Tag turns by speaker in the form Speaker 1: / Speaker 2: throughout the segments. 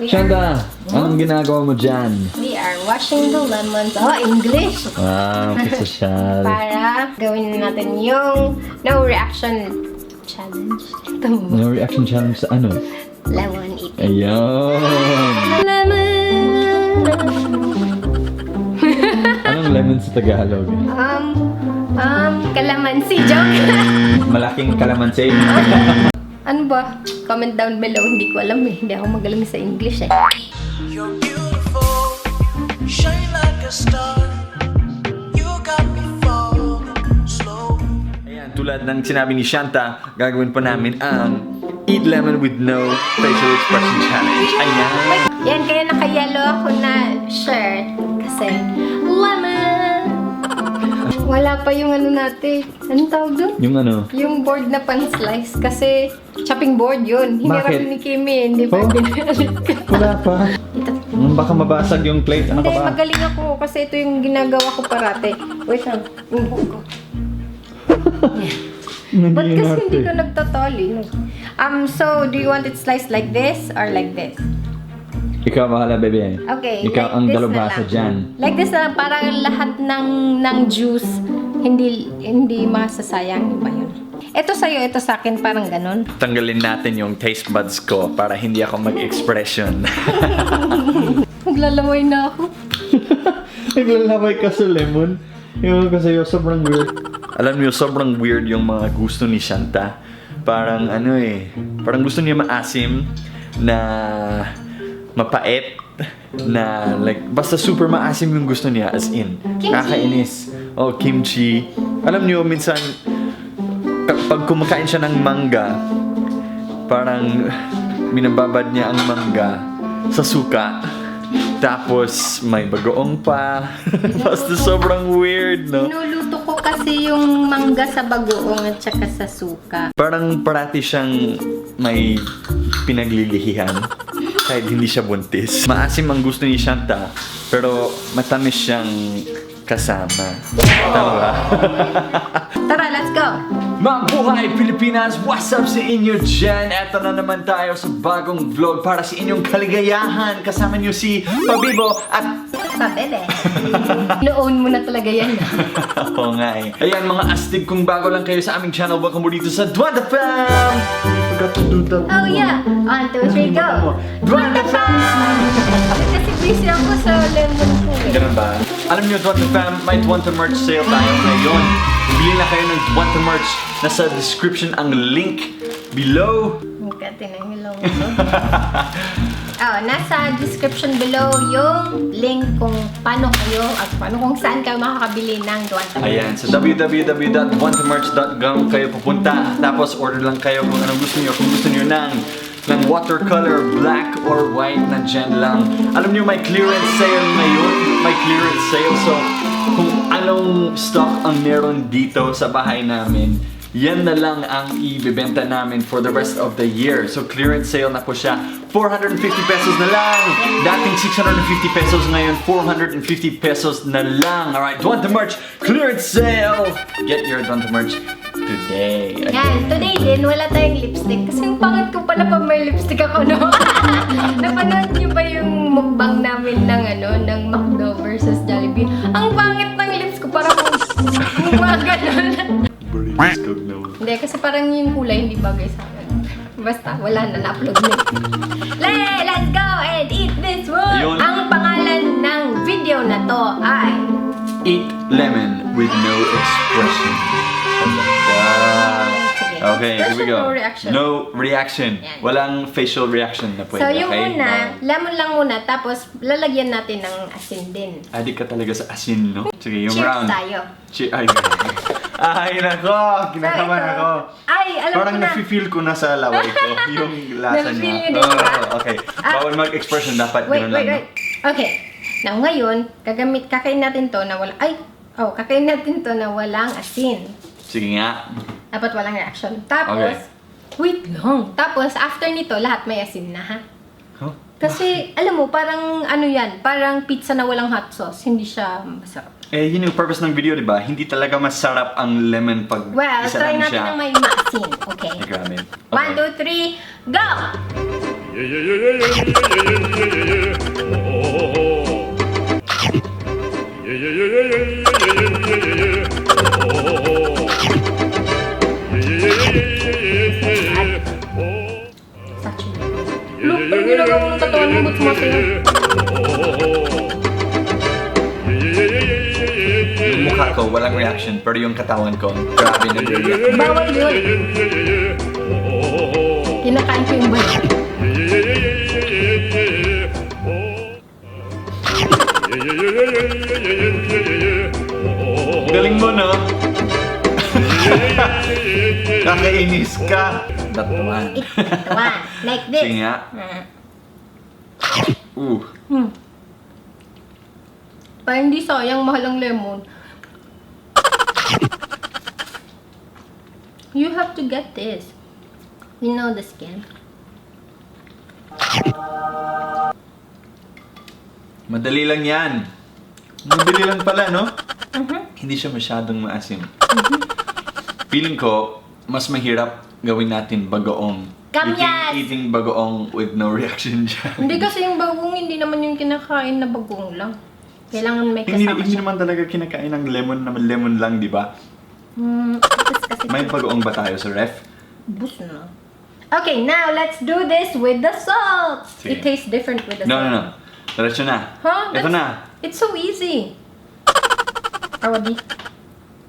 Speaker 1: Shanda, anong ginagawa mo dyan?
Speaker 2: We are washing the lemons. Oh, English!
Speaker 1: Wow, sosyal.
Speaker 2: Para gawin natin yung no reaction challenge. Ito mo.
Speaker 1: No reaction challenge sa ano?
Speaker 2: Lemon eating.
Speaker 1: Ayun! Anong lemon sa Tagalog?
Speaker 2: Kalamansi. Joke!
Speaker 1: Malaking kalamansi.
Speaker 2: Ano ba? Comment down below. Hindi ko alam eh. Hindi ako magaling sa English eh.
Speaker 3: You're beautiful, shine like a star. You got me falling slow.
Speaker 1: Ayan, tulad ng sinabi ni Shanta, gagawin pa namin ang Eat Lemon with No Facial Expression Challenge. Ayan!
Speaker 2: Yan, kaya naka-yellow ako na shirt. Kasi, lemon! Wala pa yung ano natin. Anong tawag doon?
Speaker 1: Yung ano?
Speaker 2: Yung board na pan-slice. Kasi, chopping board yun. Hinirap
Speaker 1: Bakit?
Speaker 2: ni Kimi. Hindi pa
Speaker 1: Oh?
Speaker 2: binalit ko.
Speaker 1: Wala pa. Baka mabasag yung plate. Ano ka
Speaker 2: Hindi,
Speaker 1: ba?
Speaker 2: magaling ako. Kasi ito yung ginagawa ko parate. Wait lang. Yung buhok ko. Ba't kasi hindi ka nagtatali? No? So, do you want it sliced like this or like this?
Speaker 1: Ikaw bahala, baby.
Speaker 2: Okay,
Speaker 1: Ikaw
Speaker 2: like
Speaker 1: ang
Speaker 2: this
Speaker 1: dalubhasa
Speaker 2: na lang.
Speaker 1: dyan.
Speaker 2: Like this na lang, parang lahat ng juice, hindi masasayang, ba yun? Ito sa'yo, ito sa akin, parang ganun.
Speaker 1: Tanggalin natin yung taste buds ko para hindi ako mag-expression.
Speaker 2: Naglalamay na ako.
Speaker 1: Naglalaway ka sa lemon. Yung kasi sobrang weird. Alam niyo, sobrang weird yung mga gusto ni Shanta. Parang ano eh, parang gusto niya maasim na mapait na like basta super maasim yung gusto niya as in.
Speaker 2: Kimchi.
Speaker 1: Kakainis. Oh, kimchi. Alam niyo, minsan pag kumakain siya ng mangga, parang minababad niya ang mangga sa suka. Tapos may bagoong pa. Basta sobrang weird, no?
Speaker 2: Niluluto ko kasi yung mangga sa bagoong at saka sa suka.
Speaker 1: Parang parati siyang may pinaglilihihan kahit hindi siya buntis. Maasim ang gusto ni Shanta, pero matamis siyang kasama. Tama ba?
Speaker 2: Tara, let's go!
Speaker 1: Mabuhay Pilipinas! What's up sa inyo dyan? Eto na naman tayo sa bagong vlog para sa inyong kaligayahan. Kasama niyo si Pabibo at...
Speaker 2: Pabebe! Ino-own mo na talaga yan.
Speaker 1: Oo nga eh. Ayan mga astig, kung bago lang kayo sa aming channel, welcome mo dito sa DwantAFAM! Forgot to do that.
Speaker 2: Oh yeah! 1, 2, 3, go!
Speaker 1: DwantAFAM!
Speaker 2: Kasi busy ako sa lemon ko eh.
Speaker 1: Ganun ba? Alam niyo, DwantAFAM, may Dwanta merch sale tayo ngayon. Bili na kayo ng Dwanta merch. Nasa description ang link below.
Speaker 2: Magkati ng ilong mo. Nasa description below yung link kung paano kayo at paano kung saan kayo makakabili ng Dwanta merch.
Speaker 1: Ayan, sa www.dwantamerch.com kayo pupunta. Tapos order lang kayo kung anong gusto niyo. Kung gusto niyo ng watercolor, black or white, nandyan lang. Alam niyo, may clearance sale ngayon. May clearance sale. So, kung anong stock ang meron dito sa bahay namin, yan na lang ang ibebenta namin for the rest of the year. So, clearance sale na po siya. 450 pesos na lang. Dating 650 pesos, ngayon 450 pesos na lang. Alright, Dwanta merch clearance sale. Get your Dwanta merch today.
Speaker 2: Yan, today din, wala tayong lipstick. Kasi yung pangit ko pala pa may lipstick ako, no? Napanood niyo ba yung mukbang namin ng McDo versus Jollibee? Ang pangit ng lips ko, parang mukha ganun. Hindi, kasi parang yung kulay hindi bagay sa akin. Basta, wala na, na-upload na. Let's go and eat this one!
Speaker 1: Ayun.
Speaker 2: Ang pangalan ng video na to ay...
Speaker 1: Eat lemon with no expression. Okay, here we go.
Speaker 2: No reaction.
Speaker 1: No reaction.
Speaker 2: Yan.
Speaker 1: Walang facial reaction na pwede.
Speaker 2: So, yung
Speaker 1: okay?
Speaker 2: muna, lemon lang muna, tapos lalagyan natin ng asin din.
Speaker 1: Adik ka talaga sa asin, no? Sige, yung
Speaker 2: Cheers
Speaker 1: round.
Speaker 2: tayo.
Speaker 1: Ay, nako! Kinakabahan
Speaker 2: ito.
Speaker 1: ako.
Speaker 2: Ay, alam
Speaker 1: Parang
Speaker 2: ko na.
Speaker 1: nafe-feel ko na sa laway ko yung lasa
Speaker 2: Nafe-feel
Speaker 1: niya.
Speaker 2: niyo din ba?
Speaker 1: Okay. Bawal mag-expression, dapat
Speaker 2: Wait.
Speaker 1: ganun lang. No?
Speaker 2: Okay. Now, ngayon, kakain natin to na walang... kakain natin to na walang asin.
Speaker 1: Sige nga.
Speaker 2: Dapat walang reaction. Tapos,
Speaker 1: Okay.
Speaker 2: wait lang. Tapos, after nito, lahat may asin na, ha?
Speaker 1: Huh?
Speaker 2: Kasi, alam mo, parang ano yan, parang pizza na walang hot sauce. Hindi siya masarap.
Speaker 1: Eh, yun yung purpose ng video, di ba? Hindi talaga masarap ang lemon pag
Speaker 2: Well,
Speaker 1: isa
Speaker 2: try
Speaker 1: lang
Speaker 2: natin
Speaker 1: siya.
Speaker 2: ng may maasin. Okay.
Speaker 1: Ay, grabe.
Speaker 2: 1, 2, 3, go! malambot sumasayaw.
Speaker 1: Yung mukha ko, walang reaction, pero yung katawan ko, grabe na react.
Speaker 2: Bawal yun. Kinakain ko yung balat.
Speaker 1: Galing mo, no? Nakainis ka. That one.
Speaker 2: One. Like this.
Speaker 1: Sige nga.
Speaker 2: Para hindi sayang, mahal ang lemon. You have to get this. You know the skin.
Speaker 1: Madali lang yan. Madali lang pala, no? Hindi siya masyadong maasim. Feeling ko, mas mahirap gawin natin bagoong.
Speaker 2: Kamyas!
Speaker 1: Eating bagoong with no reaction dyan.
Speaker 2: Hindi kasi yung bagong, hindi naman yung kinakain na bagong lang. Kailangan may kasama
Speaker 1: Hindi
Speaker 2: siya.
Speaker 1: naman talaga kinakain ng lemon lang, di ba?
Speaker 2: Kasi
Speaker 1: May bagoong ba tayo sa ref?
Speaker 2: bus na. Okay, now let's do this with the salt.
Speaker 1: Sige.
Speaker 2: It tastes different with the
Speaker 1: No,
Speaker 2: salt.
Speaker 1: no, no. Diretso na.
Speaker 2: Huh?
Speaker 1: Ito na.
Speaker 2: It's so easy. Awadi.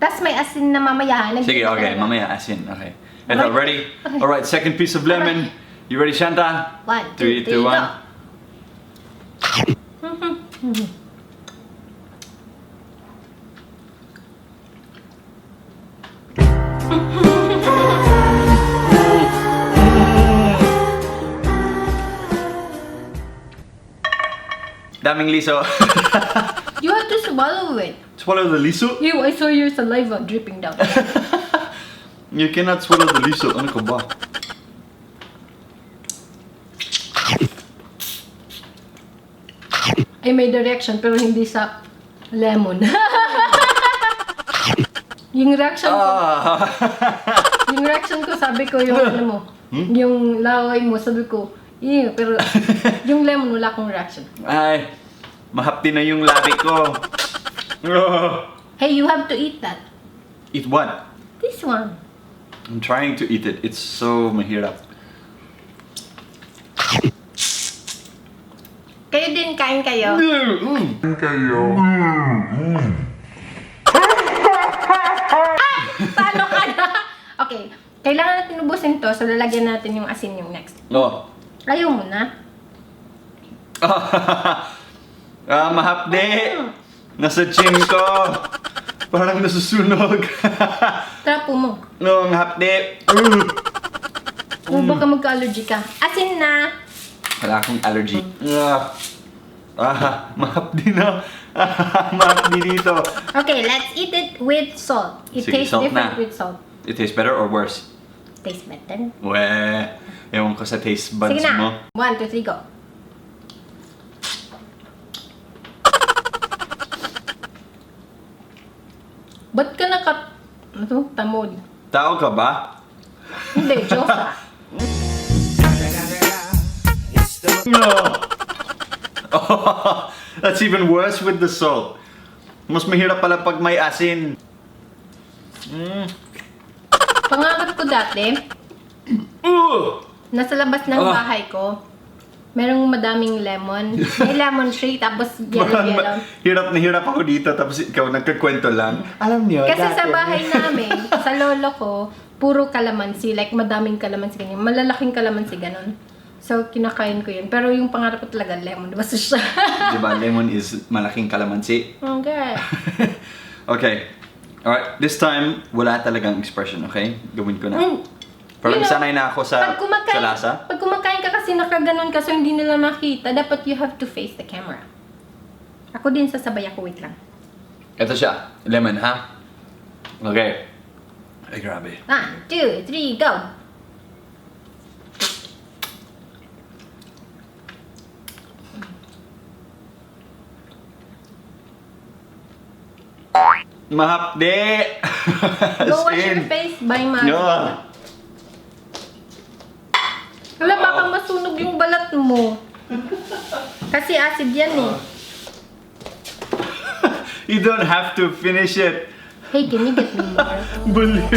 Speaker 2: Tapos may asin na mamaya.
Speaker 1: Sige, okay. Mamaya asin. Okay. Ito, ready? Alright, second piece of lemon. You ready, Shanta?
Speaker 2: 1,
Speaker 1: 3, 2, 1. Daming liso.
Speaker 2: You have to swallow it.
Speaker 1: Swallow the liso?
Speaker 2: Ew, I saw your saliva dripping down.
Speaker 1: You cannot swallow the liso. Ano ka ba?
Speaker 2: I made a reaction pero hindi sa lemon. Yung reaction ko, yung reaction ko, sabi ko yung ano mo, yung laway mo, sabi ko, ew, pero yung lemon wala akong reaction.
Speaker 1: Ay, mahapdi na yung labi ko.
Speaker 2: Hey, you have to eat that.
Speaker 1: Eat what?
Speaker 2: This one.
Speaker 1: I'm trying to eat it. It's so mahirap.
Speaker 2: Kayo din, kain kayo. Talo ka na. Okay, kailangan natin ubusin to, so lalagyan natin yung asin yung next.
Speaker 1: Oh.
Speaker 2: Ayaw mo na.
Speaker 1: Mahapdi. Nasa chin ko. Parang nasusunog.
Speaker 2: Trapo mo.
Speaker 1: No, ang hapdi.
Speaker 2: O baka magka-allergy ka. Asin na.
Speaker 1: Wala akong allergy. Mahapdi na. Mahapdi dito.
Speaker 2: Okay, let's eat it with salt. It
Speaker 1: Sige,
Speaker 2: tastes
Speaker 1: salt
Speaker 2: different
Speaker 1: na.
Speaker 2: with salt.
Speaker 1: It tastes better or worse?
Speaker 2: Tastes better.
Speaker 1: Weh. Ewan ko sa taste buds
Speaker 2: Sige
Speaker 1: mo.
Speaker 2: na. 1, 2, 3, go. Ba't ka tamod?
Speaker 1: Tao ka ba?
Speaker 2: Hindi, Diyosa.
Speaker 1: No. That's even worse with the salt. Mas mahirap pala pag may asin.
Speaker 2: Pangarap ko dati, nasa labas ng bahay ko, merong madaming lemon. May lemon tree, tapos yellow.
Speaker 1: Hirap na hirap ako dito, tapos ikaw nagkakwento lang. Alam niyo,
Speaker 2: Kasi
Speaker 1: dati.
Speaker 2: sa bahay namin, sa lolo ko, puro kalamansi. Like, madaming kalamansi ganyan. Malalaking kalamansi, ganun. So, kinakain ko yun. Pero yung pangarap ko talaga, lemon. Diba siya?
Speaker 1: Diba, lemon is malaking kalamansi.
Speaker 2: Okay.
Speaker 1: Okay. Alright, this time, wala talagang expression, okay? Gawin ko na. Pero
Speaker 2: You know,
Speaker 1: sanay na ako sa lasa.
Speaker 2: Pag kumakain ka kasi nakaganon ka, so hindi nila makita, dapat you have to face the camera. Ako din sasabay ako, wait lang.
Speaker 1: Ito siya, lemon, ha? Okay. Ay, grabe.
Speaker 2: 1, 2, 3, go!
Speaker 1: Mahapdi!
Speaker 2: Go wash your face by my...
Speaker 1: Yeah.
Speaker 2: Wala, baka masunog yung balat mo. Kasi acid yan eh.
Speaker 1: You don't have to finish it.
Speaker 2: Hey, can you get me more?
Speaker 1: Baliw.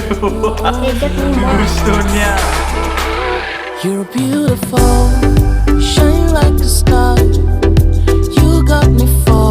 Speaker 2: Hey, get me more.
Speaker 1: Gusto niya.
Speaker 3: You're beautiful, shine like a star. You got me falling